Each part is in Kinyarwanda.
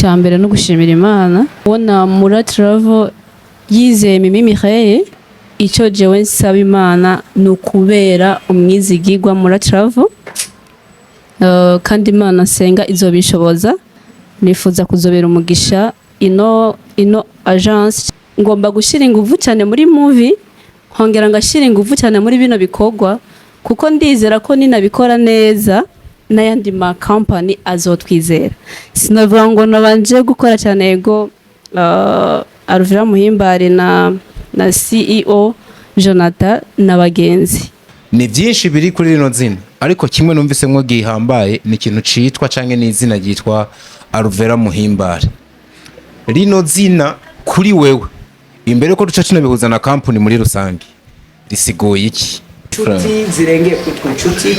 cyambere no gushimira Imana ubona Mura Travel yizeye Mimi Mireille. Icyo jewe nsaba Imana nukubera umwizigirwa Mura Travel, kandi Imana nsenga izobishoboza. Nifuza kuzobera umugisha ino agence. Ngomba gushira ingufu cyane muri movie, nkongera ngashira ingufu cyane muri bino bikorwa, kuko ndizera ko ninabikora neza n'ayandi ma company azotwizera. Sinavuga ngo nabanje gukora cyane yego Alvera Muhimbare na CEO Jonathan n'abagenzi. Ni byinshi biri kuri rino zina, ariko kimwe numvise ngo gihambaye ni ikintu citwa canke ni izina ryitwa Alvera Muhimbare. Rino zina kuri wewe imbere ko duca bihuza na company muri rusange risigoye iki? Chuti zirengeye kutwe inshuti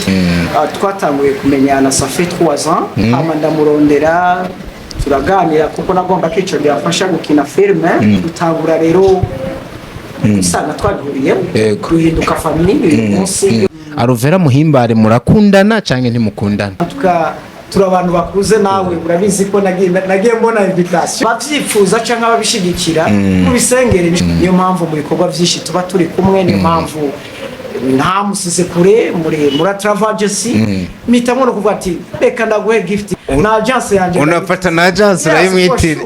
twatanguye kumenyana ça fait 3 ans. Ama ndamurondera turaganira kuko nagomba kico byafasha gukina filme. Dutangura rero usanga twaguriye guhinduka family munsi. Alvera Muhimbare murakundana canke ntimukundana? Turi abantu bakuze, nawe urabizi ko nagiye mbona invitation bavyifuza canke ababishigikira mu bisengere. Niyo mpamvu mu bikorwa vyinshi tuba turi kumwe, niyo mpamvu nta musize kure muri Mura Travel Agency. Mitamwo no kuvuga ati reka ndaguhe gift na agence yanje. Unafata na agence urayimwitira.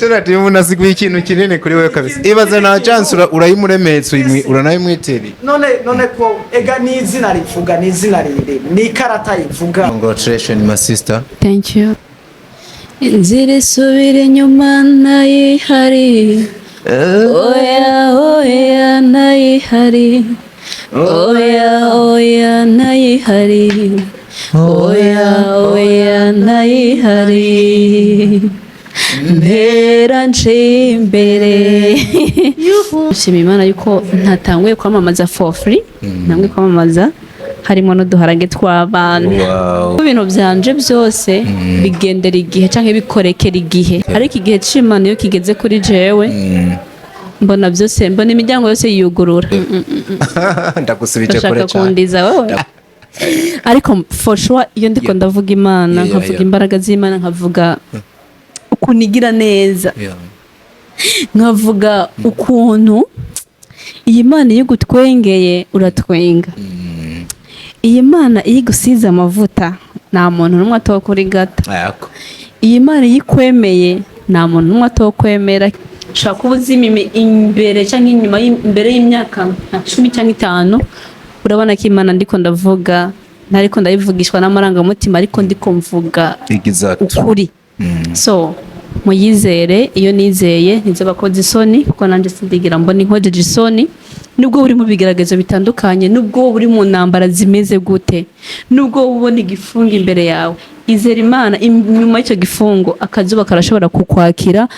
Jonathan yumuna siguye ikintu kinene kuri wewe kabisa. Ibaza na agence urayimuremetse uranayimwitira. None ko ega ni izina rivuga, ni izina rinde, ni karata ivuga. Congratulations my sister. Thank you. Inzira subire nyuma nayihari. Oya nayihari. Oya nayihari. Oya nayihari. Ntera nshembere. Nshima Imana yuko ntatanguye kwamamaza for free. Namwe kwamamaza harimo no duharage tw'abana. Ibintu byanje byose bigendera igihe canke bikorekera igihe, ariko igihe c'Imana iyo kigeze kuri jewe mbona byose, mbona imiryango yose yugurura. Ndagusubije kure cyane. Kundiza wowe. Ariko for sure iyo ndiko ndavuga Imana, nkavuga imbaraga z'Imana, nkavuga ukunigira neza, nkavuga ukuntu iyi Mana iyo gutwengeye uratwenga. Iyi Mana iyo gusiza amavuta nta muntu n'umwe atokurigata. Iyi Mana iyo ikwemeye nta muntu n'umwe atokwemera. Shaka ubuzima imbere cyangwa inyuma, imbere y'imyaka 10 cyangwa 5, urabona ko Imana ndiko ndavuga ntariko ndayivugishwa n'amarangamutima, ariko ndiko mvuga ukuri. So muyizere, iyo nizeye ntize bakoze isoni, kuko nanje sindigira mbona inkojeje isoni. Nubwo buri mu bigeragezo bitandukanye, nubwo buri mu ntambara zimeze gute, nubwo ubona igifungo imbere yawe, izera Imana inyuma y'icyo gifungo akazuba karashobora kukwakira.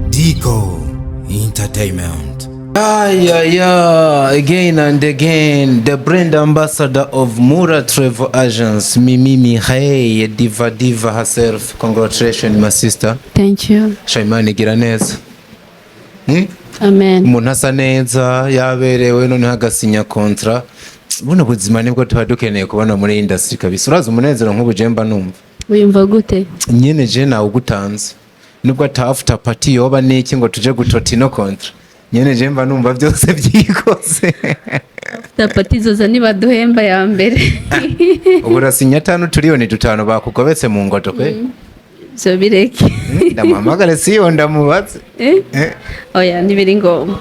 Dico Entertainment. Again and again, the brand ambassador of Mura Travel Agency, Mimi Mireille, diva herself. Congratulations, my sister. Thank you. Shaimani gira neza. Amen. Umuntu asa neza, yaberewe, none hagasinya kontra. Buno buzima nibwo tuba dukeneye kubona muri industry kabisa. Uraza umunezero nk'ubujemba numva. Uyumva gute? Nyene je nawe ugutanze. Nubwo ata after party yoba niki ngo tuje gutota ino kontra. Nyene je mba numva byose byikoze. After party zoza niba duhemba ya mbere. Urasinya 5 trillion 5 bakugobetse mu ngoto kwe. So bireke. Ndamuhamagara siyo ndamubaze. Oya nibiri ngombwa.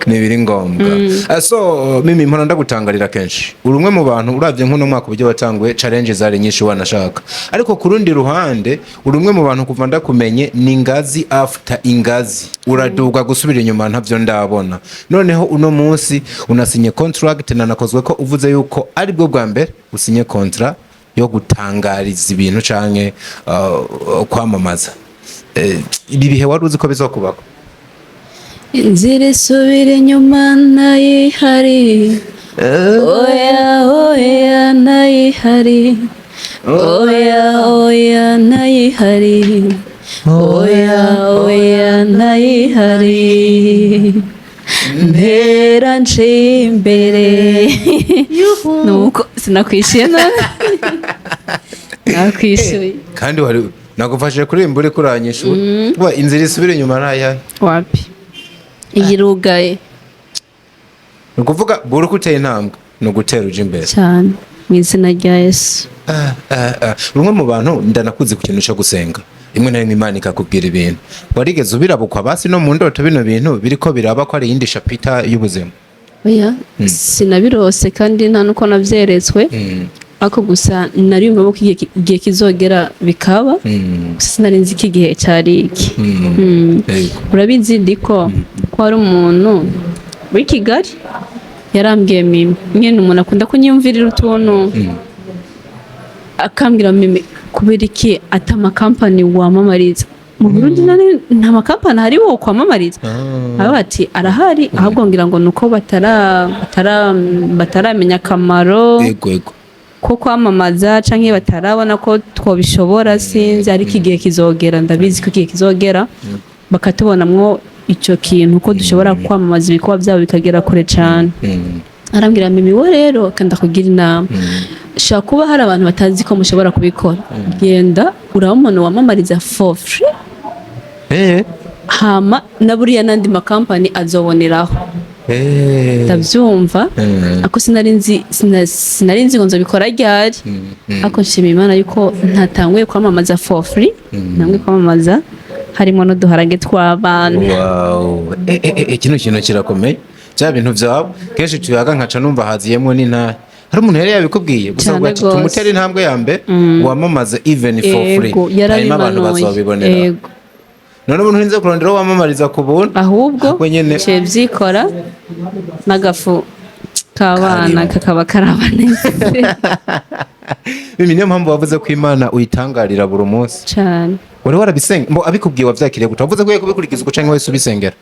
So Mimi mpora ndagutangarira kenshi. Urumwe mu bantu uravye nkuno mwaka ubyo watanguye challenges zari nyinshi wanashaka. Ariko kurundi ruhande urumwe mu bantu kuva ndakumenye ni ngazi after ingazi. Uraduga gusubira inyuma ntavyo ndabona. Noneho uno munsi unasinye contract nanakozwe ko uvuze yuko ari bwo bwa mbere usinye contract yo gutangariza ibintu canke kwamamaza. Ibi bihe wari uzi ko bizokubako? Inzira subire nyuma nayihari. Oya nayihari. Oya nayihari. oya oya ntayihari ntera nce imbere nuko sinakwishyuye nakwishyuye kandi wari nagufashije kuririmba uri kuranyishura inzira isubira inyuma naya wapi iyi rugaye ni ukuvuga buri uko uteye intambwe ni ugutera uje imbere cyane mu izina rya Yesu. rumwe mu bantu ndanakuzi ku kintu cyo gusenga rimwe na rimwe Imana ikakubwira ibintu warigeze ubirabukwa basi no mu ndoto bino bintu biriko biraba ko ari iyindi shapita y'ubuzima? Oya sinabirose kandi nta nuko navyeretswe ako gusa nariyumva ko igihe kizogera bikaba sinarinzi iki gihe cyari iki. Urabizi ndiko ko ari umuntu w'i Kigali yarambwiye Mimi nyene umuntu akunda kunyumvirira utuntu akambwira Mimi kubera iki atama company wamamariza mu Burundi nta makampani hari wo kwamamariza aba ati arahari ahubwo ngira ngo nuko bataramenya akamaro ko kwamamaza canke batarabona ko twobishobora sinzi ariko igihe kizogera ndabizi ko igihe kizogera bakatubonamwo ico kintu ko dushobora kwamamaza ibikorwa byabo bikagera kure cyane. Arambwira Mimi wo rero kanda kugira inama shaka kuba hari abantu batazi ko mushobora kubikora genda urabona wamamariza for free hama na buriya nandi makampani azoboneraho ndabyumva ako sinarinzi ngo nzobikora ryari ako nshima Imana yuko ntatanguye kwamamaza for free namwe kwamamaza harimo no duharage tw'abana. Wow kino kintu kirakomeye cya bintu byawe kenshi tuyaga nkaca numva haziyemo n'intara hari umuntu yari yabikubwiye gusa ngo ati tumutera intambwe ya mbere wamamaza even for free hanyuma abantu bazobibonera none umuntu nze kurondera wamamariza ku buntu ahubwo cye byikora n'agafu k'abana kakaba karabaneze. Mimi niyo mpamvu wavuze ko Imana uyitangarira buri munsi cyane wari warabisenga mbo abikubwiye wavyakiriye gute wavuze ko kubikurikiza uko canke wese ubisengera?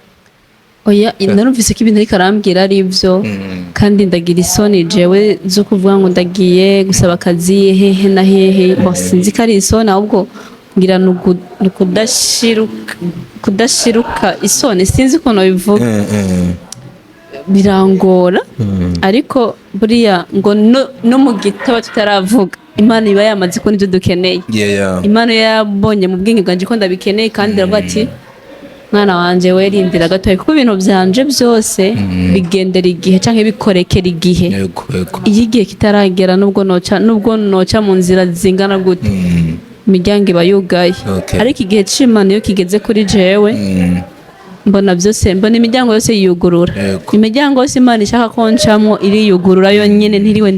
Oya narumvise ko ibintu ariko arambwira ari byo kandi ndagira isoni jewe zo kuvuga ngo ndagiye gusaba akazi hehe na hehe sinzi ko ari isoni ahubwo ngira kudashiruka isoni sinzi ukuntu bivuga birangora ariko buriya ngo no mu gitabo tutaravuga Imana iba yamaze ko nibyo dukeneye. Imana yabonye mu bwenge bwanje ko ndabikeneye kandi iravuga ati mwana wanje we rindira gatoya kuko ibintu byanje byose bigendera igihe canke bikorekera igihe iyo igihe kitaragera nubwo noca mu nzira zingana gute imiryango iba yugaye ariko igihe c'Imana iyo kigeze kuri jewe mbona byose mbona imiryango yose yiyugurura imiryango yose Imana ishaka ko ncamwo iriyugurura yo nyene ntiriwe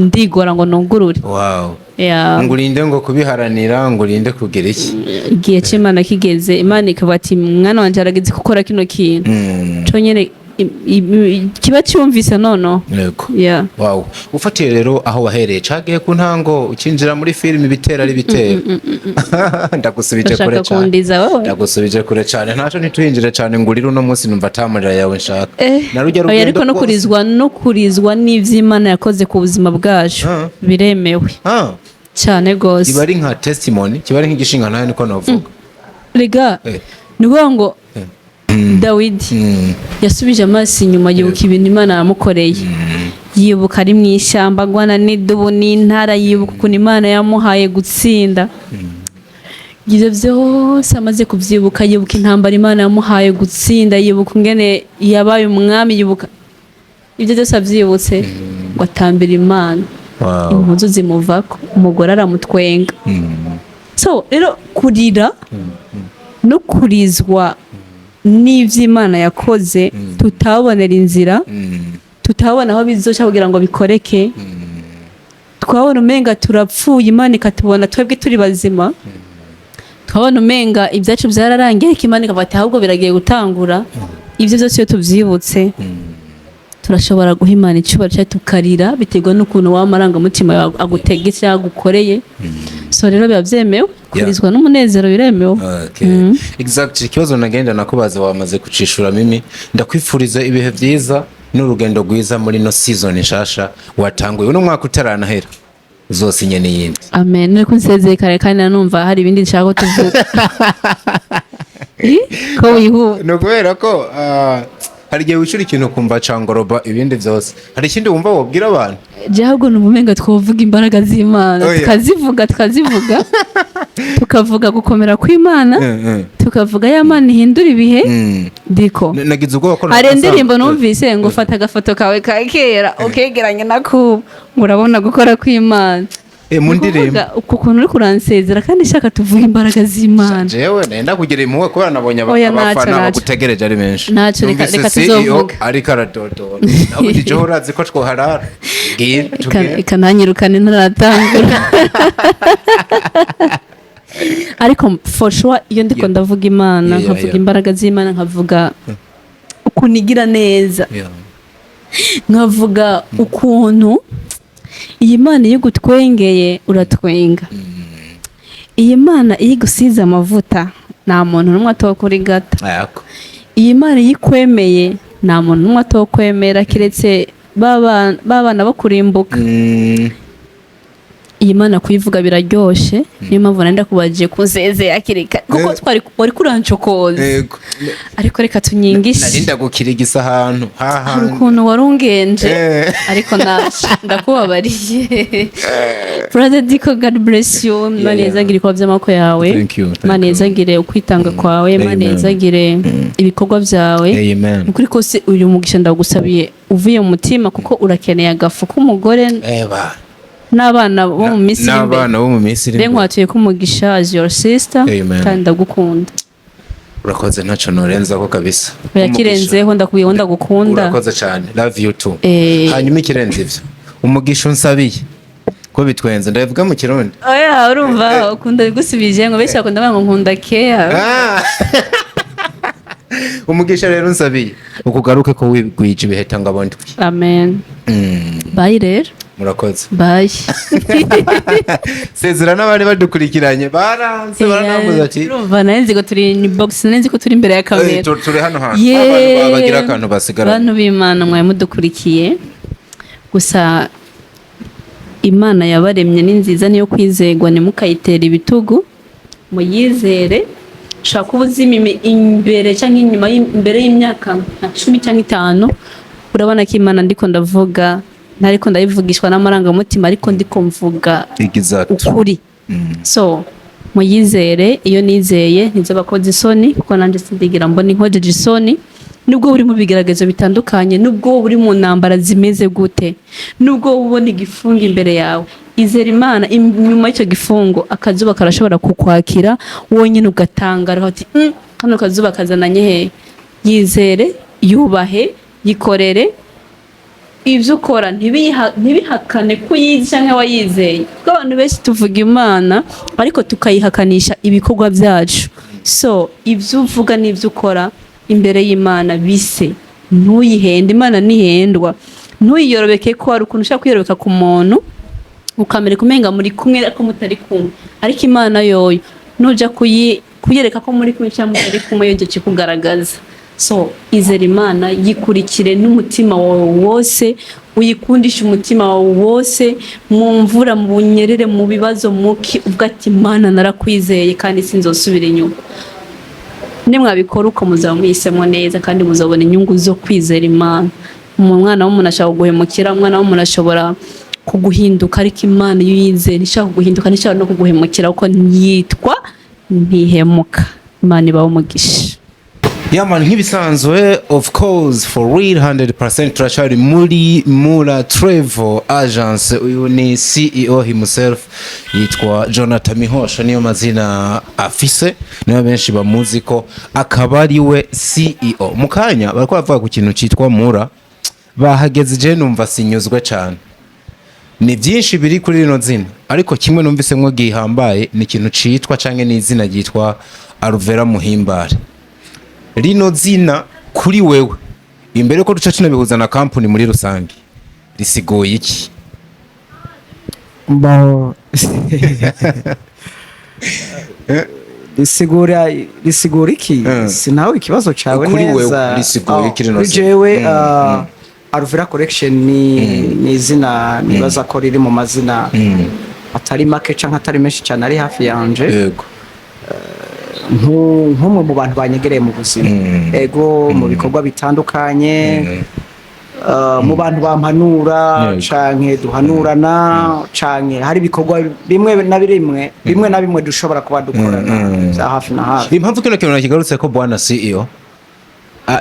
ndigora ngo nongurure. Ngurinde ngo kubiharanira ngurinde kugira iki igihe c'Imana kigeze Imana ikaba ati mwana wanje aragize gukora kino kintu cyo nyene kiba cyumvise nono. Wow ufatiye rero aho wahereye cagiye ku ntango ukinjira muri film bitera ari bitera ndagusubije kure cyane ndagusubije kure cyane ntaco ntitwinjire cyane ngurira uno munsi numva atamurira yawe nshaka narujya rugendo ariko no kurizwa n'ivy'Imana yakoze ku buzima bwacu biremewe cyane gose kiba ari nka testimony kiba ari nk'igishinga nayo niko navuga rega nivuga ngo Dawidi yasubije amaso inyuma yibuka ibintu Imana yamukoreye yibuka ari mu ishyamba agwana n'idubu n'intara yibuka ukuntu Imana yamuhaye gutsinda ibyo byose amaze kubyibuka yibuka intambara Imana yamuhaye gutsinda yibuka ingene yabaye umwami yibuka ibyo byose abyibutse ngo atambira Imana impuzu zimuvako umugore aramutwenga so rero kurira no kurizwa n'ivy'Imana yakoze tutabonera inzira tutabona aho bizoca kugira ngo bikoreke twabona umenga turapfuye Imana ikatubona twebwe turi bazima twabona umenga ibyacu byararangiye Imana ikafata ahubwo biragiye gutangura ibyo byose iyo tuvyibutse turashobora guha Imana icyubahiro cyacu tukarira biterwa n'ukuntu w'amarangamutima agutegetse yagukoreye so rero biba byemewe kurizwa n'umunezero biremewe. Exactly ikibazo nagenda nakubaza wamaze kucishura Mimi ndakwifuriza ibihe byiza n'urugendo rwiza muri no season nshasha watanguye uno mwaka utaranahera uzosinye n'iyindi. Amen. Niko nsezeye kare kandi nanumva hari ibindi nshaka ko tuvuga. Ko wihuta. No kubera ko hari igihe wicura ikintu kumva cangoroba ibindi byose. Hari ikindi wumva wobwira abantu? Ahubwo n'ubumenga twovuga imbaraga z'Imana, tukazivuga tukavuga gukomera kw'Imana, tukavuga ya Mana ihindura ibihe. Diko nagize ubwo bakora hari indirimbo numvise ngo fata agafoto kawe ka kera ukegeranye nako urabona gukora kw'Imana. Mu ndirimbo uko kuntu uri kuransezera kandi shaka tuvuga imbaraga z'Imana. Jewe nenda kugira impuhwe kubera nabonye abafana bagutegereje ari benshi. Naco reka tuzovuga. Ari karadodo. Nabo dijo urazi ko twoharara. Ikananyirukana ntaratangura. Ariko for sure iyo ndiko ndavuga Imana nkavuga imbaraga z'Imana nkavuga ukunigira neza. Nkavuga ukuntu iyi Mana iyo gutwengeye uratwenga. Iyi Mana iyo gusiza amavuta nta muntu n'umwe atokurigata. Iyi Mana iyo ikwemeye nta muntu n'umwe atokwemera kiretse babana bo kurimbuka. Iyi Mana kuyivuga biraryoshe niyo mpamvu nenda kubaje kunzeze akirika kuko twari kurancokoza. Ariko reka tunyingishe. Narinda gukirigisa ahantu hari ukuntu warungenje ariko ndakubabariye. Brother Diko, God bless you. Manezagire kwa by'amako yawe. Manezagire ukwitanga kwawe. Manezagire ibikorwa byawe. Ukuri kose uyu mugisha ndagusabiye uvuye mu mutima kuko urakeneye agafu k'umugore. N'abana bo mu Misiri mbe nkwatuye ko umugisha as your sister kandi ndagukunda. Urakoze ntacyo norenza ko kabisa. Yakirenzeho ndakubiye ndagukunda. Urakoze cyane, love you too. Hanyuma ikirenze ivyo umugisha unsabiye ko bitwenze ndavuga mu Kirundi. Oya urumva ukunda bigusubije ngo benshi bakunda ngo nkunda care. Umugisha rero unsabiye ukugaruke ko wigwije ibiheta ngabondwe. Amen. Bye rero. Murakoze. Bye. Sezera n'abandi badukurikiranye baranze baranavuze ati urumva nanzi ko turi in box nanzi ko turi imbere ya kamera. Turi hano abantu bagira akantu basigara. Abantu b'Imana mwaye mudukurikiye. Gusa Imana yabaremye ni nziza niyo kwizegwa nimukayitera ibitugu muyizere. Shaka ubuzima imbere cyangwa inyuma imbere y'imyaka 10 cyangwa 5 urabona ko Imana ndiko ndavuga nariko ndayivugishwa n'amarangamutima ariko ndiko mvuga ukuri. So muyizere iyo nizeye ntize bakoze isoni kuko nanje sindigira mbona inkojeje isoni. Nubwo buri mu bigeragezo bitandukanye, nubwo buri mu ntambara zimeze gute, nubwo ubona igifungo imbere yawe, izera Imana inyuma y'icyo gifungo akazuba karashobora kukwakira wonyine ugatangara ati hano kazuba kazananye he. Yizere, yubahe, yikorere ibyo ukora ntibihakane ko yize cyangwa wayizeye. Kuko abantu benshi tuvuga Imana ariko tukayihakanisha ibikorwa byacu. So ibyo uvuga n'ibyo ukora imbere y'Imana bise ntuyihende. Imana nihendwa. Ntuyiyorobeke ko hari ukuntu ushaka kwiyorobeka ku muntu ukamere kumenga muri kumwe ariko mutari kumwe. Ariko Imana yoyo nuja kuyereka ko muri kumwe cyangwa mutari kumwe yoje kikugaragaza. So izera Imana, yikurikire n'umutima wawe wose, uyikundisha umutima wawe wose, mu mvura, mu bunyerere, mu bibazo muki ubwo ati Imana narakwizeye kandi sinzosubira inyuma. Nimwabikora uko muzaba muyisemo neza kandi muzabona inyungu zo kwizera Imana. Umwana w'umuntu ashaka guhemukira, umwana w'umuntu ashobora kuguhinduka ariko Imana iyo yizeye ishaka kuguhinduka n'ishaka no kuguhemukira uko yitwa ntihemuka. Imana ibaho umugisha. Man, nk'ibisanzwe of course for real 100% turashari muri Mura Travel Agence. Uyu ni CEO himself yitwa Jonathan Mihosha niyo mazina afise, niyo benshi bamuzi ko akaba ari we CEO. Mukanya bariko bavuga ku kintu cyitwa Mura, bahageze je numva sinyuzwe cyane. Ni byinshi biri kuri rino zina ariko kimwe numvise ngo gihambaye ni ikintu citwa canke ni izina ryitwa Alvera Muhimbare. Rino zina kuri wewe imbere ko duca tunabihuza na company muri rusange risigoye iki? Risigura iki? Sinawe ikibazo cawe neza. Kuri wewe risigura iki rino zina? Jewe Alvera Collection ni izina nibaza ko riri mu mazina atari make canke atari menshi cyane ari hafi yanje. Yego. Nk'umwe mu bantu banyegereye mu buzima. Ego mu bikorwa bitandukanye. Mu bantu bampanura canke duhanurana canke hari ibikorwa bimwe na bimwe dushobora kuba dukorana za hafi na hafi. Impamvu kino kintu nakigarutse ko bwana CEO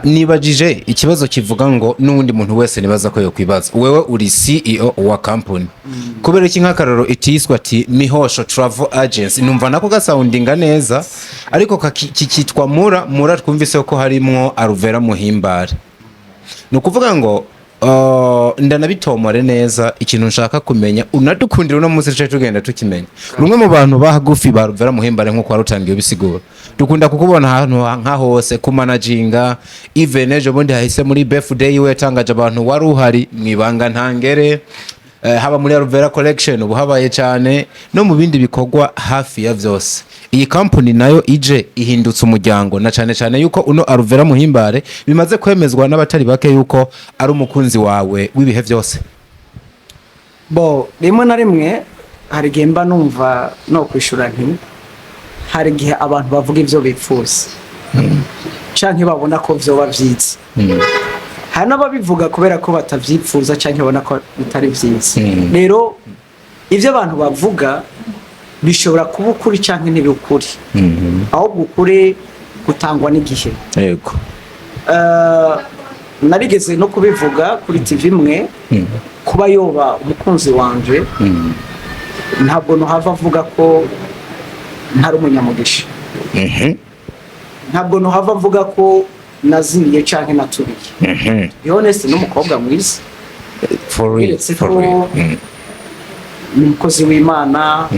nibajije ikibazo kivuga ngo n'undi muntu wese nibaza ko yo kwibaza wewe uri CEO wa company kubera iki nk'akararo itiswa ati Mihosho Travel Agency numva nako gasoundinga neza ariko kikitwa Mura twumvise ko harimo Alvera Muhimbare nukuvuga ngo ndanabitomore neza ikintu nshaka kumenya unadukundira no munsi cyo tugenda tukimenya rumwe mu bantu bahagufi ba Alvera Muhimbare nko kwa rutangiye bisigura dukunda kukubona ahantu nka hose ku managinga even ejo bundi hahise muri birthday yiwe yatangaje abantu wari uhari mwibanga ntangere haba muri Alvera Collection ubu habaye cyane no mu bindi bikorwa hafi ya vyose iyi company nayo ije ihindutse umuryango na cyane yuko uno Alvera Muhimbare bimaze kwemezwa n'abatari bake yuko ari umukunzi wawe w'ibihe byose. Rimwe na rimwe hari gemba numva no kwishura nti hari gihe abantu bavuga ivyo bipfuza canke babona ko vyo bavyiza hari n'ababivuga kubera ko batavyipfuza canke babona ko bitari vyiza. Rero ivyo abantu bavuga bishobora kuba ukuri canke ntibukuri ahubwo ukuri gutangwa n'igihe. Yego. Narigeze no kubivuga kuri TV imwe kuba yoba umukunzi wanje ntabwo nohava avuga ko ntari umunyamugisha. Ntabwo nohava avuga ko nazimiye canke naturiye. Be honest n'umukobwa mwiza for real. Ni umukozi w'Imana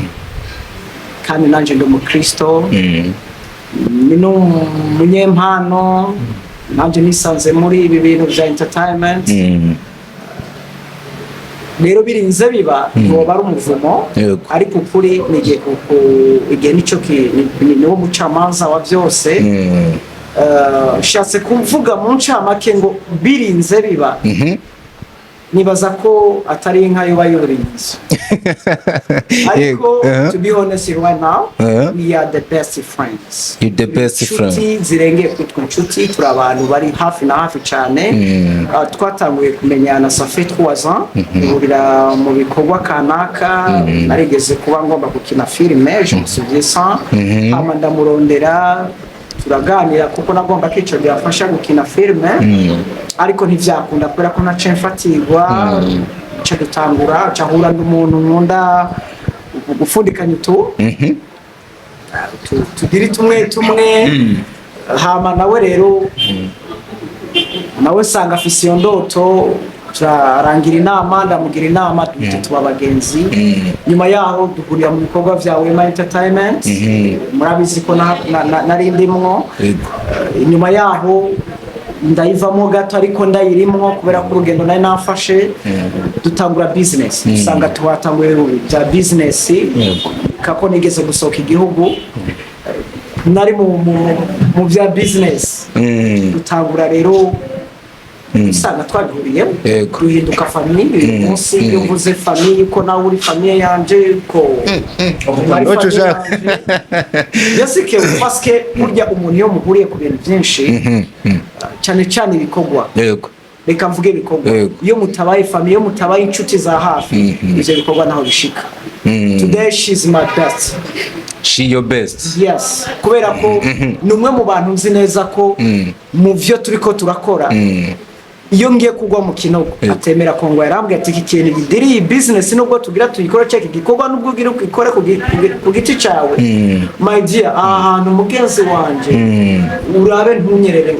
kandi nanje ndi umukristo. Ni n'umunyempano nanje nisanze muri ibi bintu bya entertainment. Rero birinze biba ntoba ari umuvumo ariko ukuri igihe nicyo niwo mucamanza wa byose. Shatse kuvuga mu ncamake ngo birinze biba nibaza ko atari inka yuba yurinze ariko to be honest right now we are the best friends. You the best friends. Zirengeye kutwa inshuti turi abantu bari hafi na hafi cyane. Twatanguye kumenyana ça fait 3 ans urira mu bikorwa kanaka narigeze kuba ngomba gukina filime je me souviens ça ama ndamurondera turaganira kuko nagomba kico byafasha gukina filime ariko ntivyakunda kubera ko nace mfatirwa cyo dutangura cyahura n'umuntu nkunda gufundikanya tudiri tumwe hama nawe rero nawe sanga afise iyo ndoto turarangira inama ndamugira inama tuba abagenzi. Nyuma yaho duhurira mu bikorwa vya Wema Entertainment murabizi ko nari ndimwo. Nyuma yaho ndayivamo gato ariko ndayirimwo kubera ko urugendo nari nafashe dutangura business. Usanga twatanguye bya business kako nigeze gusohoka igihugu nari mu bya business dutangura rero usanga twaguriye duhinduka famille. Umunsi iyo mvuze famille ko nawe uri famille yanje ko yasike paske burya umuntu yo muhuriye ku bintu byinshi cyane ibikorwa. Reka mvuge ibikorwa iyo mutabaye famille iyo mutabaye inshuti za hafi ivyo bikorwa naho bishika. Today she's my best. She your best. Yes. Kubera ko numwe mu bantu nzi neza ko mu vyo turiko turakora iyo ngiye kugwa mu kinogo atemera ko ngo yarambwiye ati iki kintu gidiri business nubwo tugira tuyikora cyeke gikorwa nubwo ugira ukikora ku giti cyawe my dear ahantu mugenzi wanje urabe ntunyerere.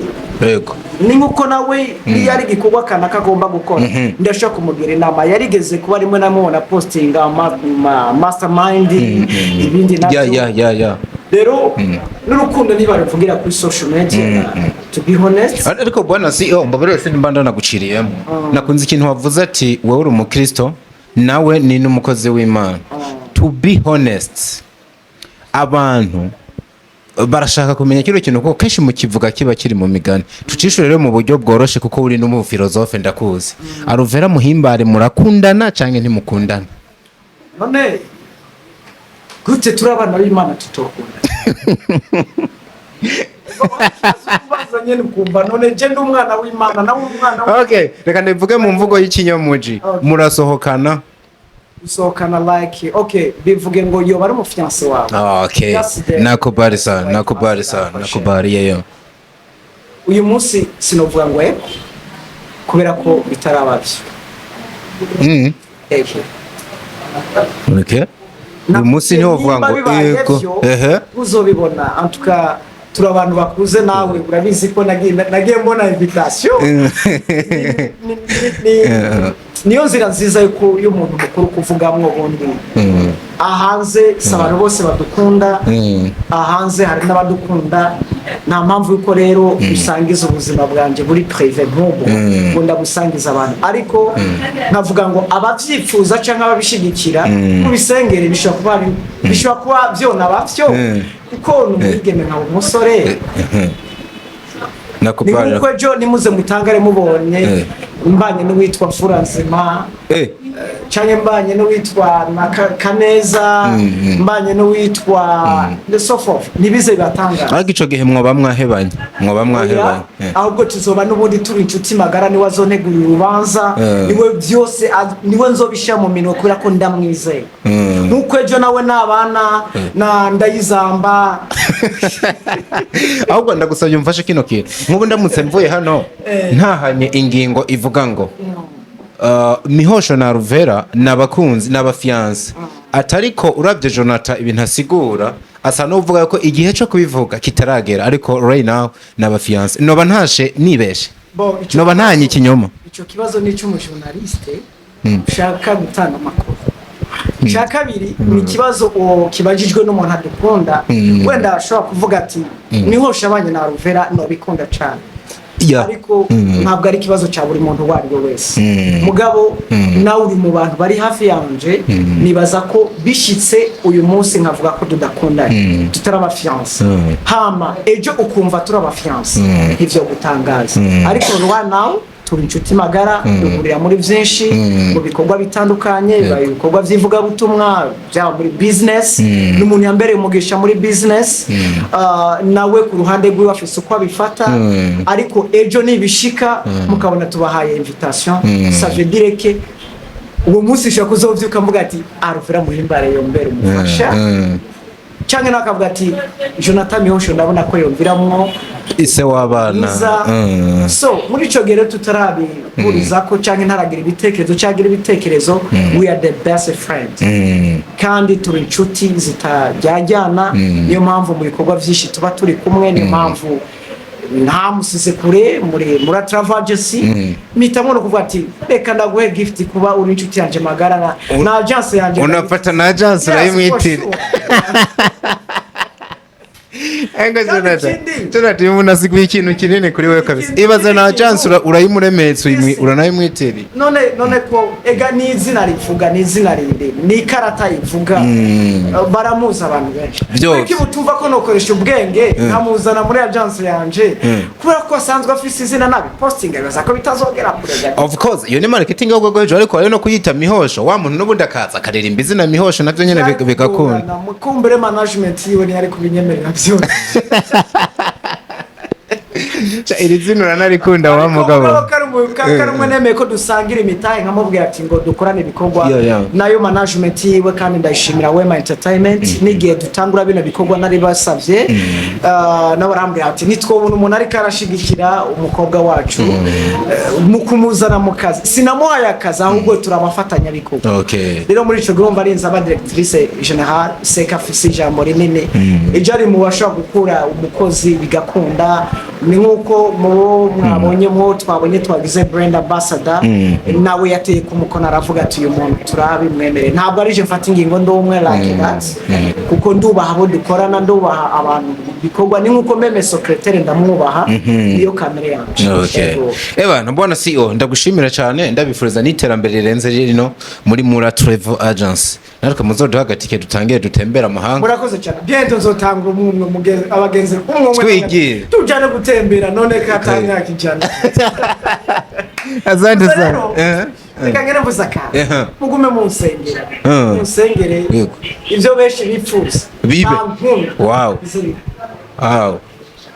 Yego. Ni nkuko nawe yari gikorwa kana kagomba gukora ndashaka kumugira inama yarigeze kuba rimwe namubona postinga mastermind ibindi nabyo. Rero n'urukundo niba ruvugira kuri social media to be honest. Ariko bwana CEO mbabare wese nimbanda naguciriyemo nakunze ikintu wavuze ati wewe uri umukristo nawe ni n'umukozi w'Imana. To be honest abantu barashaka kumenya kino kintu kuko kenshi mu kivuga kiba kiri mu migani tucishure rero mu buryo bworoshe kuko uri n'umufilozofe ndakuzi Aluvera Muhimbare murakundana canke ntimukundana none gute turabana b'Imana tutokunda bazanye nukumva none je ndi umwana w'Imana nawe umwana okay reka ndivuge mu mvugo y'ikinyomuji murasohokana usohokana like okay bivuge ngo yo bari umufiance wawe okay nakubali nakubali yeyo uyu munsi sinovuga ngo kubera ko bitarabavyo okay uyu munsi niho uvuga ngo yego uzobibona en tout cas turi abantu bakuze nawe urabizi ko nagiye mbona invitation niyo nzira nziza yuko y'umuntu mukuru kuvugamwo ubundi ahanze abantu bose badukunda ahanze hari n'abadukunda nta mpamvu yuko rero usangiza ubuzima bwanje buri privé nk'ubu ngunda gusangiza abantu ariko nkavuga ngo abavyifuza canke ababishigikira mu bisengere bishobora kuba vyona bavyo kuko n'umwigeme nka umusore nakubali nikuko ejo nimuze mutangare mubonye mbanye n'uwitwa Mfura Nzima canke mbanye n'uwitwa Kaneza mbanye n'uwitwa Lesofo nibize batangara ariko ico gihe mwoba mwahebanye ahubwo tuzoba n'ubundi turi inshuti magara ni wazontegura urubanza niwe byose niwe nzobisha mu minwe kubera ko ndamwizeye nuko ejo nawe nabana na Ndayizamba ahubwo ndagusabye umfashe kino kintu nk'ubu ndamutse mvuye hano ntahanye ingingo ivuga ngo Mihosho na Aluvera n'abakunzi n'abafiance atariko uravye Jonathan ibintu asigura asa n'uvuga ko igihe cyo kubivuga kitaragera ariko right now n'abafiance noba ntashe nibeshe noba ntanye ikinyoma ico kibazo ni cy'umujournaliste ushaka gutanga amakuru cya kabiri ni ikibazo kibajijwe n'umuntu adukunda wenda ashobora kuvuga ati Mihosho abanye na Aluvera no bikunda cyane ariko ntabwo ari ikibazo cya buri muntu uwo ari we wese mugabo nawe uri mu bantu bari hafi yanje nibaza ko bishitse uyu munsi nkavuga ko tudakundanye tutarabafiance hama ejo ukumva turabafiance ivyo gutangaza ariko rwa nawe turi inshuti magara duhurira muri byinshi mu bikorwa bitandukanye ibikorwa by'ivugabutumwa byaba muri business n'umuntu yambereye umugisha muri business nawe ku ruhande rw'iwe afise uko abifata ariko ejo nibishika mukabona tubahaye invitation ça veut dire que uwo munsi ushaka kuzovyuka mvuga ati Aluvera Muhimbare yombere umufasha cyangwa nakavuga ati Jonathan Mihosho ndabona ko yomviramwo ise w'abana so muri ico gero tutarabihuriza ko cyangwa ntaragira ibitekerezo we are the best friends kandi turi inshuti zitajyajyana niyo mpamvu mu bikorwa vyinshi tuba turi kumwe niyo mpamvu nta musize kure muri travagesi mitamwo no kuvuga ati reka ndaguhe gift kuba uri inshuti yanje magara na agence yanje unapata na agence urayimwitira Enga Jonathan umuntu asiguye ikintu kinini kuri wewe kabisa ibaze na agence urayimuremetse uranayimwitira none ko ega ni izina rivuga ni izina rindi ni karata ivuga baramuza abantu benshi ariko butumva ko nokoresha ubwenge nkamuzana muri agence yanje kubera ko asanzwe afise izina nabi posting bibaza ko bitazogera kure of course iyo ni marketing yo gwejo ariko ari no kuyita Mihosho wa muntu n'ubundi akaza akaririmba izina Mihosho navyo nyene bigakunda mukumbere management yiwe ni ari kubinyemerera byose iri zino uranarikunda wa mugabo karumwe nemeye ko dusangira imitahe nkamubwira ati ngo dukorane ibikorwa nayo management yiwe kandi ndayishimira Wema Entertainment n'igihe dutangura bino bikorwa nari basavye n'abarambwira ati nitwobona umuntu ariko arashigikira umukobwa wacu mu kumuzana mu kazi sinamuhaye akazi ahubwo turabafatanya bikorwa rero muri ico gomba arinza aba directrice general Seka Fisi jambo rinini ijari mu bashaka gukura umukozi bigakunda ni nk'uko mwabonye twabonye twagize brand ambassador nawe yateye ku mukono aravuga ati uyu muntu turabimwemere ntabwo ari je mfata ingingo ndumwe like that kuko ndubaha abo dukorana ndubaha abantu bikorwa ni nk'uko meme secrétaire ndamwubaha iyo kamera yanje. Okay. Ebana mbona CEO ndagushimira cyane ndabifuriza n'iterambere rirenze rino muri Mura Travel Agency. Naruka muzoduha agatike dutangire dutembera amahanga. Murakoze cyane. Bientôt nzotanga umwe abagenzi twigire tujane gutembera none katanya kijana. Azande sana. Reka ngene mvuza kandi mugume mu nsengero. Mu nsengere ivyo benshi bipfuza. Bibe. Wow. Wow.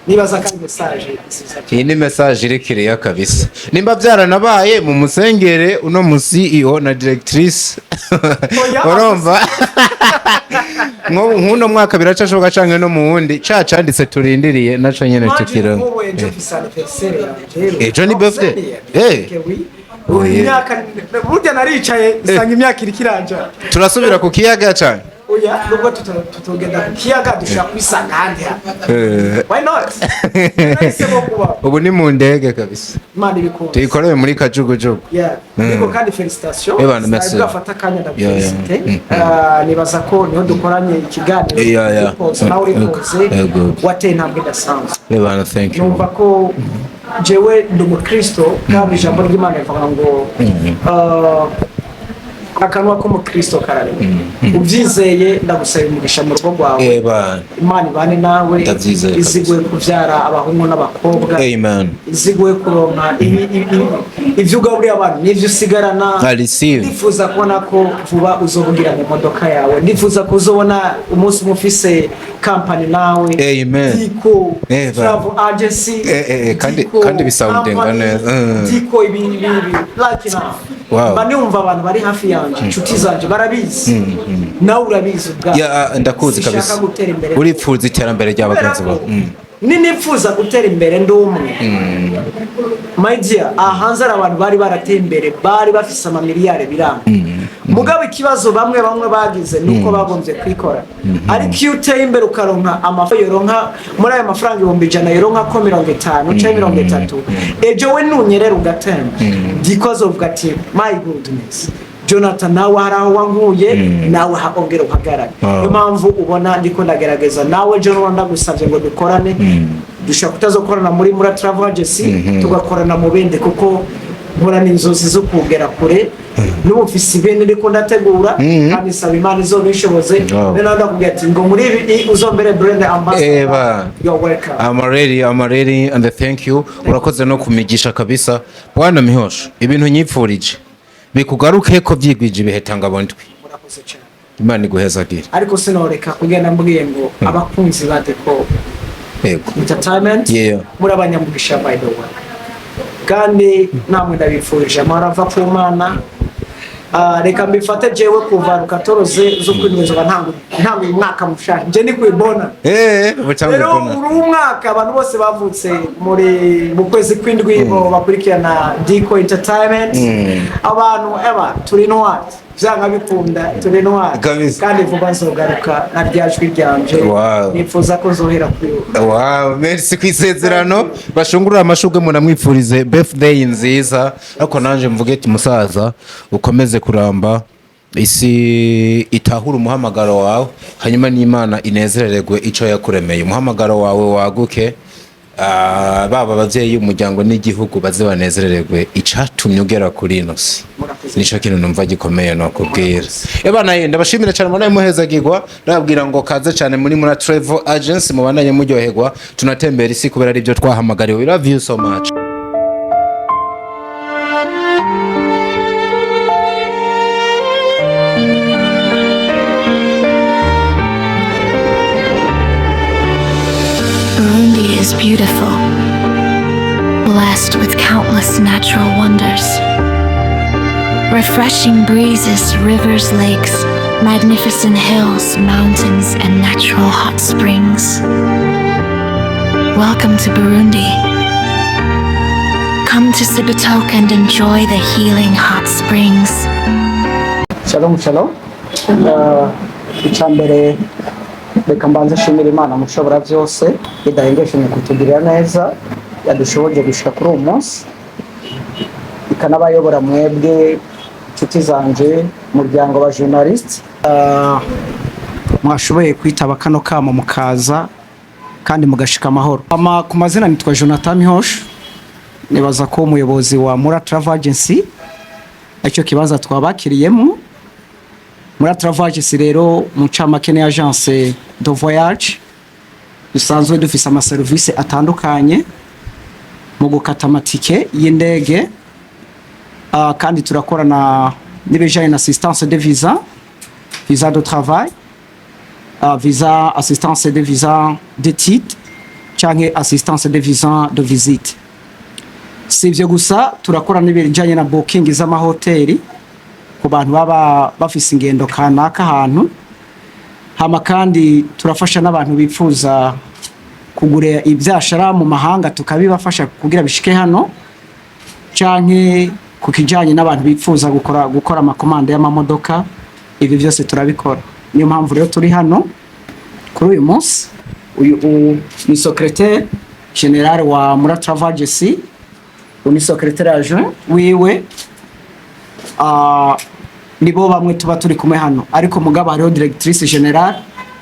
Nibaza kandi message. Iyi ni message irekereye kabisa. Nimba byaranabaye mu musengere uno mu CEO na directrice. Urumva? Nkuno mwaka biracashoboka canke no mu wundi canditse turindiriye naco nyene cikiro. Ejo ni birthday. Imyaka burya naricaye usanga imyaka iri kiranja. Turasubira ku kiyaga cyane. Oya nubwo tutogenda ku kiyaga dushaka kwisanga handi. Why not? Ubu ni mu ndege kabisa. Imana ibikunze. Tuyikoreye muri kajugujugu. Yeah. Niko kandi felicitation. Gafata kanya ndabifelicite. Nibaza ko niho dukoranye ikiganiro. Nawe urikunze. Wateye ntabwo idasanzwe. Ebana thank you. Numva ko jewe ndi umukristo kandi ijambo ry'Imana rivuga ngo akanwa k'umukristo kararema ubyizeye ndagusaba umugisha mu rugo rwawe Imana ibane nawe iziguye kubyara abahungu n'abakobwa iziguye kuronka ibyo ugaburiye abantu n'ibyo usigarana nifuza kubona ko vuba uzobugira mu modoka yawe nifuza ko uzobona umunsi umufise company nawe Diko Travel Agency kandi bisoundinga neza Diko ibi like now bani umva abantu bari hafi yanje inshuti zanje barabizi nawe urabizi ubwa ndakuzi kabisa uripfuza iterambere ry'abagenzi bawe nipfuza gutera imbere ndumwe my dear ahanze abantu bari barateye imbere bari bafise amamiliyari biranga mugabo ikibazo bamwe bagize nuko bagombye kwikora ariko iyo uteye imbere ukaronka amafaranga yoronka muri aya mafaranga 100 yoronka ko 50 cyangwa 30 ejo we nunyerera ugatemba because of that my goodness Jonathan nawe haraho wanguye nawe haongera uhagarara niyo mpamvu ubona ndiko ndagerageza nawe John ndagusavye ngo dukorane dushaka kutazokorana muri Mura Travel Agency tugakorana mu bende kuko nkora n'inzozi zo kugera kure n'ubufisi bene ndiko ndategura kandi saba Imana izobishoboze nenda ndakubwira ati ngo muri ibi uzombere brand ambassador you're welcome. I'm ready and thank you. Urakoze no kumigisha kabisa bwana Mihosho ibintu nyipfurije bikugaruke ko byigwije ibihetanga bondwe murakoze cyane Imana iguhezagira ariko sinoreka kugenda mbwiye ngo abakunzi ba Deko entertainment muri abanyamugisha by the way kandi namwe ndabifurije amarava ku Mana reka mbifate jewe kuva rukatoroze zo kwinezwa ntango umwaka mushaka nje ni kwibona rero uri umwaka abantu bose bavutse muri mu kwezi kw'indwi bo bakurikirana Diko Entertainment abantu turi no what byanga bikunda turi no what kandi vuba nzogaruka na ryajwi ryanje nifuza ko zohera kuri merci kwisezerano bashungurura amashugwe munamwipfurize birthday nziza ariko nanje mvuge ati musaza ukomeze kuramba isi itahura umuhamagaro wawe hanyuma n'Imana inezerererwe ico yakuremeye umuhamagaro wawe waguke baba abavyeyi umuryango n'igihugu baze banezerererwe icatumye ugera kuri ino si nico kintu numva gikomeye no kubwira ebana ndabashimira cyane mwana muhezagirwa ndababwira ngo kaze cyane muri Mura Travel Agency mubandanye muryoherwa tunatembera isi kubera ari byo twahamagariwe. We love you so much. Burundi is beautiful, blessed with countless natural wonders. Refreshing breezes, rivers, lakes, magnificent hills, mountains, and natural hot springs. Welcome to Burundi. Come to Cibitoke and enjoy the healing hot springs. Shalom, shalom. Icyambere reka mbanze nshimira Imana mushobora byose idahengesheje kutugirira neza yadushoboje gushika kuri uwo munsi, ikanabayobora mwebwe inshuti zanje umuryango wa journalist mwashoboye kwitaba kano kamo mukaza kandi mugashika amahoro. Ku mazina nitwa Jonathan Mihosh, nibaza ko umuyobozi wa Mura Travel Agency icyo kibaza twabakiriyemo. Mura Travel Agency rero mu camake ni agence de voyage dusanzwe dufise ama service atandukanye mu gukata amatike y'indege, kandi turakorana n'ibijanye na assistance de visa, visa de travail, visa assistance de visa d'études canke assistance de visa de visite. Si ivyo gusa turakora n'ibijanye na booking z'amahoteli ku bantu baba bafise ingendo kanaka ahantu, hama kandi turafasha n'abantu bifuza kugura ivyashara mu mahanga tukabibafasha kugira bishike hano, canke ku kijanye n'abantu bifuza gukora amakomande y'amamodoka, ibi byose turabikora. Niyo mpamvu rero turi hano kuri uyu munsi. Uyu ni secrétaire général wa Mura Travel Agency, ni secrétaire adjoint wiwe, nibo bamwe tuba turi kumwe hano, ariko mugabo hariho directrice générale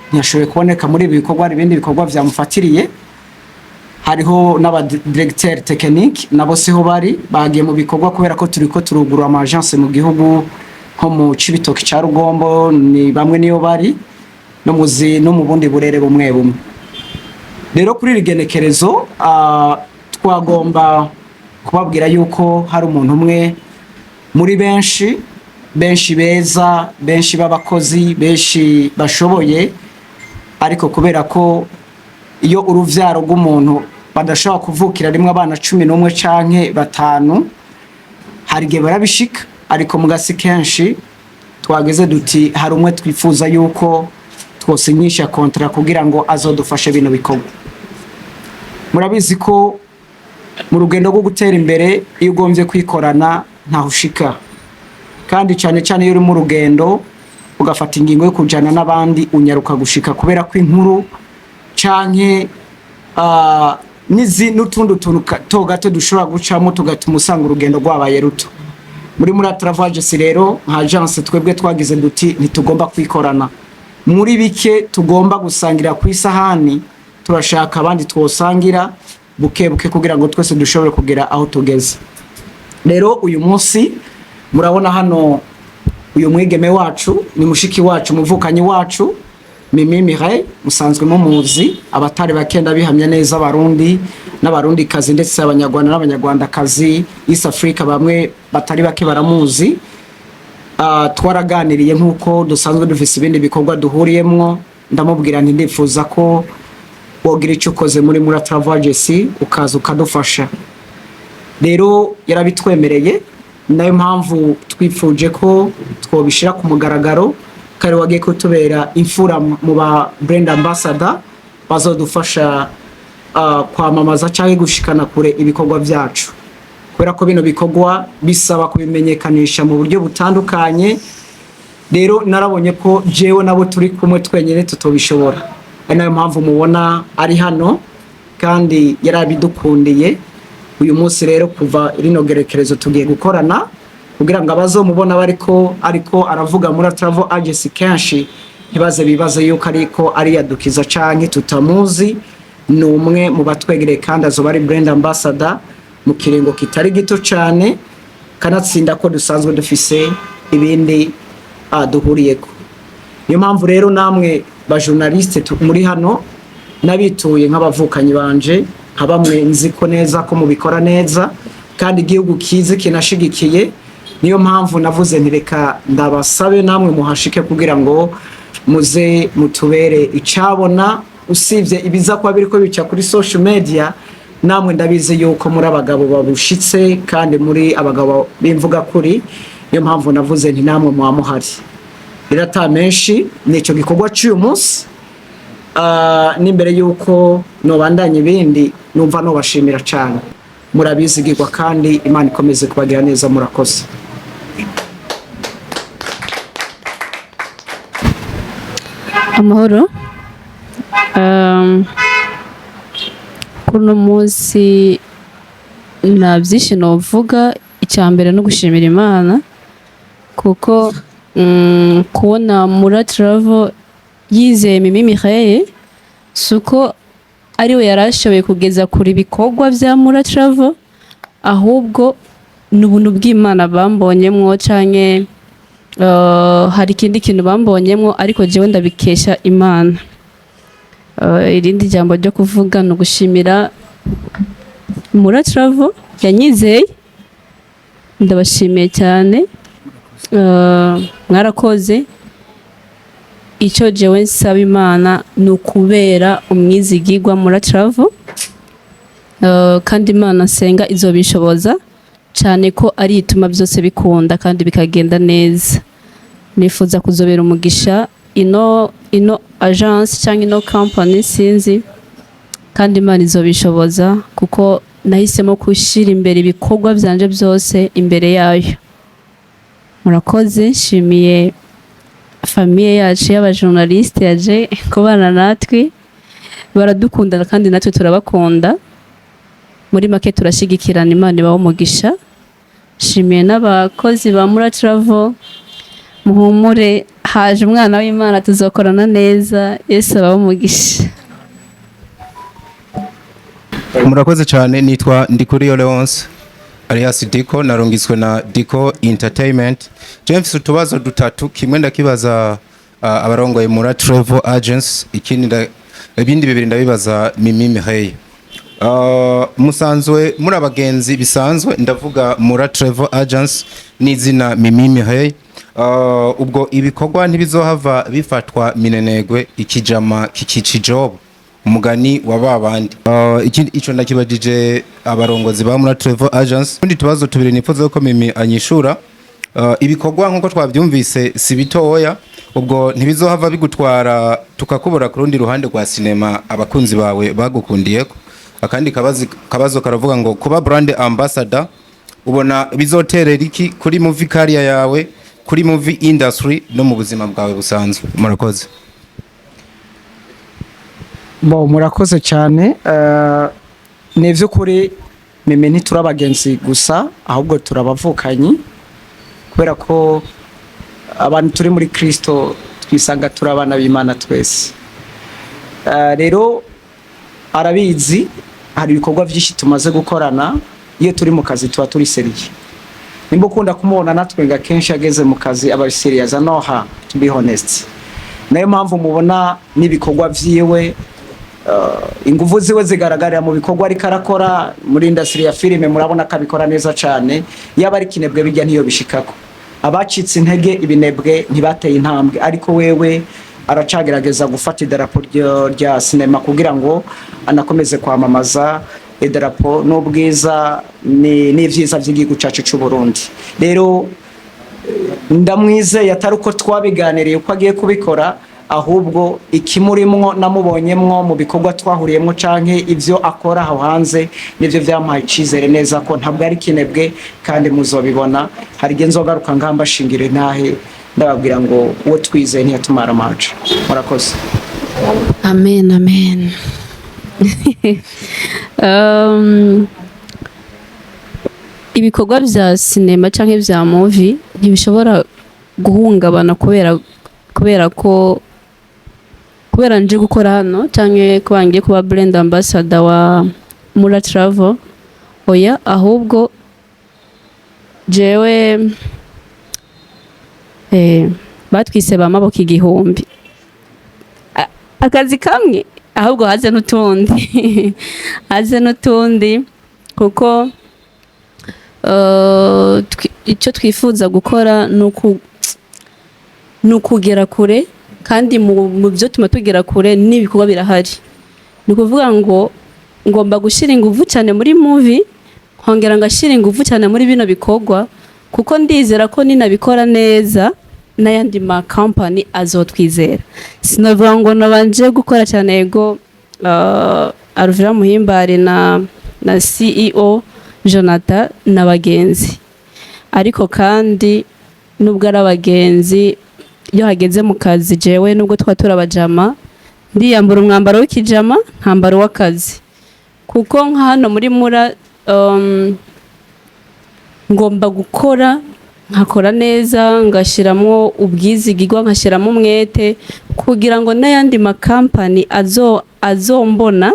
ntiyashoboye kuboneka muri ibi bikorwa, ibindi bikorwa byamufatiriye. Hariho n'aba directeur technique nabo siho bari, bagiye mu bikorwa kubera ko turiko turugura ama agence mu gihugu nko mu Cibitoke ca Rugombo, ni bamwe niyo bari no mu bundi burere bumwe bumwe. Rero kuri rigenekerezo twagomba kubabwira yuko hari umuntu umwe muri benshi beza, benshi b'abakozi, benshi bashoboye, ariko kubera ko iyo uruvyaro rw'umuntu badashobora kuvukira rimwe abana 11 canke 5, hari gihe barabishika, ariko mugasi kenshi twageze duti hari umwe twifuza yuko twosinyisha kontra kugira ngo azodufashe bino bikorwa. Murabizi ko mu rugendo rwo gutera imbere iyo ugombye kwikorana ntahushika, kandi cyane cyane iyo uri mu rugendo ugafata ingingo yo kujana n'abandi unyaruka gushika, kubera ko inkuru canke n'utundi tuntu gato dushobora gucamo tugatuma usanga urugendo rwabaye ruto. Muri Mura Travel Agency rero nka agence twebwe twagize duti ntitugomba kwikorana, muri bike tugomba gusangira ku isahani, turashaka abandi twosangira bukebuke kugira ngo twese dushobore kugera aho tugeze. Rero uyu munsi murabona hano uyu mwigeme wacu ni mushiki wacu, muvukanyi wacu Mimi Mireille, musanzwe mumuzi, abatari bakenda bihamya neza abarundi n'abarundi kazi ndetse abanyarwanda n'abanyarwanda kazi East Africa bamwe batari bake baramuzi. Twaraganiriye nkuko dusanzwe dufise ibindi bikorwa duhuriyemwo, ndamubwira nti ndifuza ko wogira icyo ukoze muri Mura Travel Agency ukaza ukadufasha. Rero yarabitwemereye, nayo mpamvu twifuje ko twobishira ku mugaragaro, kare wagiye kutubera imfura mu ba brand ambassador bazodufasha kwamamaza cyangwa gushikana kure ibikorwa byacu, kubera ko bino bikorwa bisaba kubimenyekanisha mu buryo butandukanye. Rero narabonye ko jewe nabo turi kumwe twenyene tutobishobora, nayo mpamvu mubona ari hano kandi yarabidukundiye. Uyu munsi rero kuva rino gerekerezo tugiye gukorana kugira ngo abazomubona bariko ariko aravuga Mura Travel Agency kenshi bibaze yuko ariko ari yadukiza canke tutamuzi. Ni umwe mu batwegereye kandi azoba ari brand ambassador mu kiringo kitari gito cyane, kanatsinda ko dusanzwe dufise ibindi duhuriyeko. Niyo mpamvu rero namwe ba journaliste muri hano nabituye nk'abavukanyi banje, nkabamwe nziko neza ko mubikora neza kandi igihugu kizi kinashigikiye. Niyo mpamvu navuze ntireka ndabasabe namwe muhashike kugira ngo muze mutubere icabona, usibye ibiza kwa biriko bica kuri social media, namwe ndabizi yuko muri abagabo babushitse kandi muri abagabo bimvuga kuri. Niyo mpamvu navuze nti namwe mwamuhari. Irata menshi nico gikorwa cy'uyu munsi, n'imbere yuko nobandanye ibindi numva no bashimira cyane. Murabizigirwa kandi Imana ikomeze kubagira neza, murakoze. Amahoro. kuno munsi nta byinshi novuga, icya mbere no gushimira Imana kuko kubona Mura Travel yizeye Mimi Mireille suko ariwe yarashoboye kugeza kuri ibikorwa bya Mura Travel, ahubwo n'ubuntu bw'Imana bambonyemwo canke hari ikindi kintu bambonyemwo, ariko jewe ndabikesha Imana. Irindi jambo ryo kuvuga no gushimira Mura Travel yanyizeye, ndabashimiye cyane. Mwarakoze. Icyo jewe nsaba Imana ni ukubera umwizigirwa Mura Travel, kandi Imana nsenga izobishoboza cyane ko ari ituma byose bikunda kandi bikagenda neza. Nifuza kuzobera umugisha ino agence cyangwa ino company sinzi, kandi Imana izobishoboza kuko nahisemo gushyira imbere ibikorwa byanje byose imbere yayo. Murakoze. Nshimiye famiye yacu y'abajournaliste yaje kubana natwe, baradukunda kandi natwe turabakunda. Muri make turashigikirana, Imana ibaho umugisha. Nshimiye n'abakozi ba Mura Travel, muhumure, haje umwana w'Imana, tuzokorana neza. Yesu abaho umugisha. Murakoze cyane. Nitwa Ndikuriyo Leonce alias Diko, narungitswe na Diko Entertainment. James, utubazo dutatu, kimwe ndakibaza abarongoye Mura Travel Agency, ibindi bibiri ndabibaza Mimi Mireille. Musanzwe muri abagenzi bisanzwe, ndavuga Mura Travel Agency n'izina Mimi Mireille. Ubwo ibikorwa ntibizohava bifatwa minenegwe ikijama kikicijobo umugani wa babandi. Ico ndakibajije abarongozi ba Mura Travel Agency. Undi tubazo tubiri nifuza ko Mimi anyishura. Ibikorwa nkuko twabyumvise si bitoya, ubwo ntibizohava bigutwara tukakubura ku rundi ruhande rwa sinema abakunzi bawe bagukundiyeko. Akandi kabazo karavuga ngo kuba brand ambassador ubona bizoterera iki kuri movie career yawe, kuri movie industry no mu buzima bwawe busanzwe? Murakoze. Murakoze cyane. Nevyo kuri Mimi ntiturabagenzi gusa, ahubwo turabavukanyi, kubera ko abantu turi muri Kristo twisanga turabana b'Imana twese. Rero arabizi hari ibikorwa byinshi tumaze gukorana. Iyo turi mu kazi tuba turi seriye. Nimba ukunda kumubona natwenga kenshi ageze mu kazi aba serious, anoha, to be honest. Nayo mpamvu mubona n'ibikorwa vyiwe, ingufu ziwe zigaragarira mu bikorwa ariko arakora muri industry ya filime. Murabona ko abikora neza cyane. Yaba ari kinebwe bijya ntiyo bishikako. Abacitse intege ibinebwe ntibateye intambwe, ariko wewe aracagerageza gufata idarapo rya sinema kugira ngo anakomeze kwamamaza idarapo n'ubwiza n'ivyiza by'igihugu cyacu cy'u Burundi. Rero ndamwizeye atari uko twabiganiriye uko agiye kubikora, ahubwo ikimurimwo namubonyemwo mu bikorwa twahuriyemo canke ivyo akora aho hanze nivyo vyampaye icizere neza ko ntabwo ari kinebwe, kandi muzobibona. Hari igihe nzogaruka ngamba shingire ntahe ndababwira ngo uwo twizeye ntiyatumara amacu. Murakoze. Amen, amen. Ibikorwa bya sinema canke bya movie ntibishobora guhungabana kubera nje gukora hano canke kuba ngiye kuba brand ambassador wa Mura Travel. Oya, ahubwo jewe batwise bamaboko igihumbi, akazi kamwe, ahubwo haze n'utundi haze n'utundi, kuko icyo twifuza gukora ni ukugera kure, kandi mu byo tuma tugera kure n'ibikorwa birahari. Ni ukuvuga ngo ngomba gushyira ingufu cyane muri movie, nkongera ngashyira ingufu cyane muri bino bikorwa, kuko ndizera ko ninabikora neza n'ayandi ma company azotwizera. Sinavuga ngo nabanje gukora cyane yego Alvera Muhimbare na CEO Jonathan n'abagenzi, ariko kandi nubwo ari abagenzi iyo hageze mu kazi jewe nubwo twatura abajama ndiyambura umwambaro w'ikijama nkambara w'akazi kuko nka hano muri mura ngomba gukora nkakora neza ngashyiramo ubwizigirwa nkashyiramo umwete kugira ngo n'ayandi makampani azombona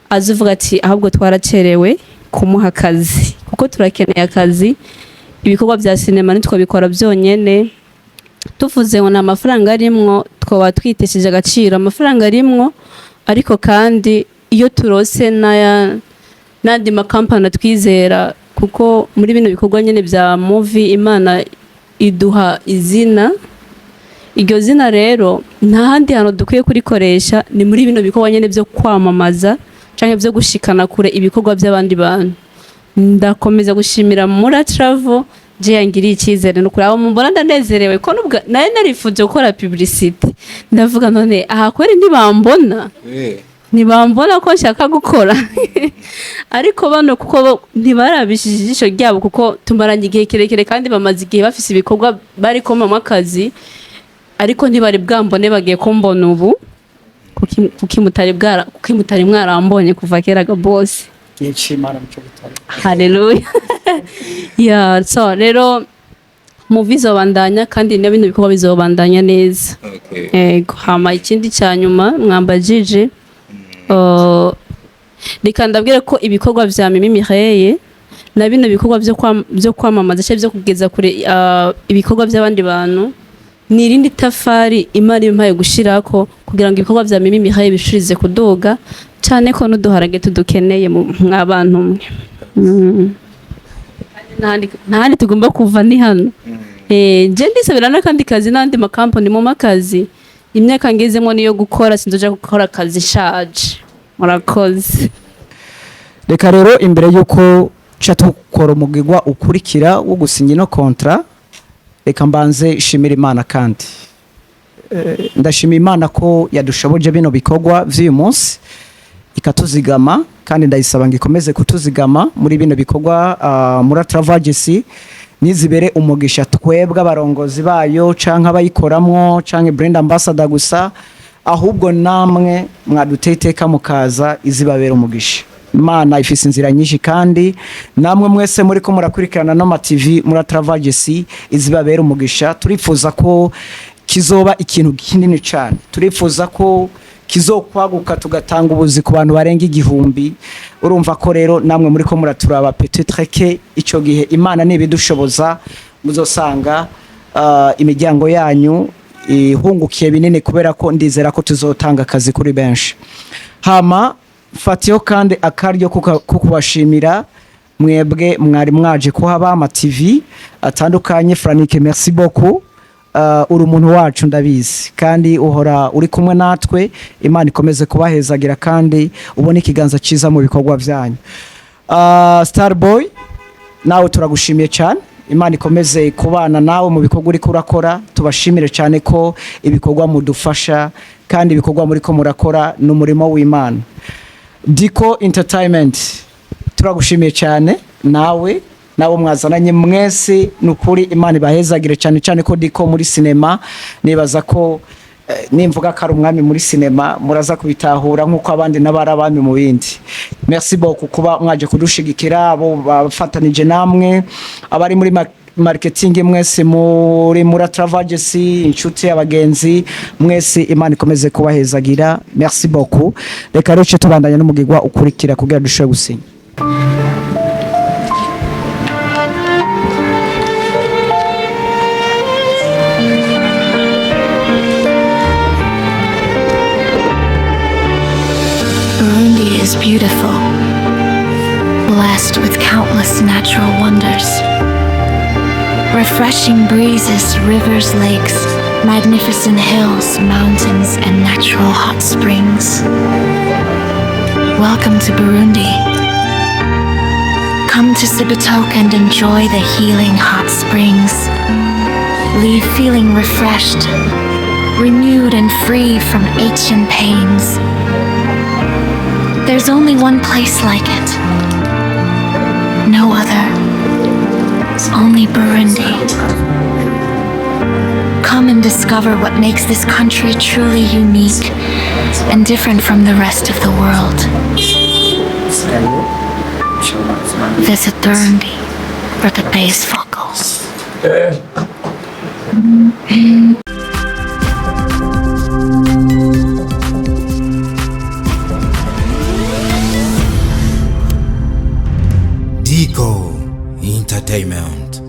azuvuga ati ahubwo twaracerewe kumuha akazi kuko turakeneye akazi. Ibikorwa bya sinema ntitwabikora byonyine, tuvuze ngo ni amafaranga arimwo twaba twitesheje agaciro. Amafaranga arimwo, ariko kandi iyo turose n'andi makampani twizera, kuko muri bino bikorwa nyine bya movie Imana iduha izina. Iryo zina rero nta handi hantu dukwiye kurikoresha ni muri bino bikorwa nyine byo kwamamaza cyangwa byo gushikana kure ibikorwa by'abandi bantu. Ndakomeza gushimira Mura Travel je yangiriye icyizere no kuri abo mumbona ndanezerewe ko nubwo naye narifuje gukora publicity. Ndavuga none aha kweri ntibambona ko nshaka gukora ariko bano kuko ntibarabishije ijisho ryabo kuko tumaranye igihe kirekire kandi bamaze igihe bafise ibikorwa bari komamo akazi, ariko ntibari bwambone bagiye kumbona ubu kuki mutari mwarambonye kuva kera ga boss. Haleluya. Yeah, so rero movie zobandanya kandi n'ibintu bikorwa bizobandanya neza. Hama ikindi cyanyuma mwambajije reka ndabwire ko ibikorwa vya Mimi Mireille na bino bikorwa byo kwamamaza cyangwa byo kugeza kure ibikorwa by'abandi bantu ni irindi tafari Imana impaye gushirako kugira ngo ibikorwa vya Mimi Mireille bishurize kudoga cyane ko n'uduharage tudukeneye mw'abantu mwe. Ntahandi tugomba kuva ni hano. Je ndisabira n'akandi kazi n'andi makampani mu makazi. Imyaka ngezemo niyo gukora, sinzoja gukora akazi shaje. Murakoze. Reka rero imbere yuko cha tukora umugigwa ukurikira wo gusinya no kontra, reka mbanze shimira Imana kandi ndashimira Imana ko yadushoboje bino bikorwa vy'uyu munsi ikatuzigama, kandi ndayisaba ngo ikomeze kutuzigama muri bino bikorwa Mura Travel Agency nizibere umugisha twebwe abarongozi bayo canke abayikoramwo canke brand ambassador gusa, ahubwo namwe mwaduteka mukaza izibabera umugisha. Imana ifise inzira nyinshi kandi namwe mwese muri ko murakurikirana no ma TV Mura Travel Agency izibabera umugisha. Turifuza ko kizoba ikintu kinini cyane, turifuza ko kizokwaguka tugatanga ubuzi ku bantu barenga 1000. Urumva ko rero namwe muri ko muraturaba peut-être que ico gihe Imana nibidushoboza muzosanga imiryango yanyu ihungukiye binini, kubera ko ndizera ko tuzotanga akazi kuri benshi. Hama fatiyo kandi akaryo kukubashimira mwebwe mwari mwaje kuhaba ama TV atandukanye. Franike, merci beaucoup. Uri umuntu wacu ndabizi kandi uhora uri kumwe natwe. Imana ikomeze kubahezagira kandi ubone ikiganza cyiza mu bikorwa byanyu. Starboy nawe turagushimiye cyane, Imana ikomeze kubana nawe mu bikorwa uri kurakora. Tubashimire cyane ko ibikorwa mudufasha kandi ibikorwa muri ko murakora n'umurimo w'Imana. Diko Entertainment turagushimiye cyane, nawe mwazananye mwese nukuri. Imana ibahezagire cyane cyane ko Diko muri sinema nibaza ko nimvuga ko ari umwami muri sinema muraza kubitahura nk'uko abandi n'abarabami mu bindi. Merci beaucoup kuba mwaje kudushigikira, abo bafatanije namwe, abari muri marketing mwese muri Mura Travel Agency, inshuti abagenzi mwese, Imana ikomeze kubahezagira. Merci beaucoup. Reka rero tubandanya n'umugigwa ukurikira kugira dushobore gusinya. Burundi is beautiful, blessed with countless natural wonders. Refreshing breezes, rivers, lakes, magnificent hills, mountains, and natural hot springs. Welcome to Burundi. Come to Cibitoke and enjoy the healing hot springs. Leave feeling refreshed, renewed and free from aches and pains. There's only one place like it. No other. It's only Burundi. Come and discover what makes this country truly unique and different from the rest of the world. Visit Burundi for the bass vocals. Dico Entertainment.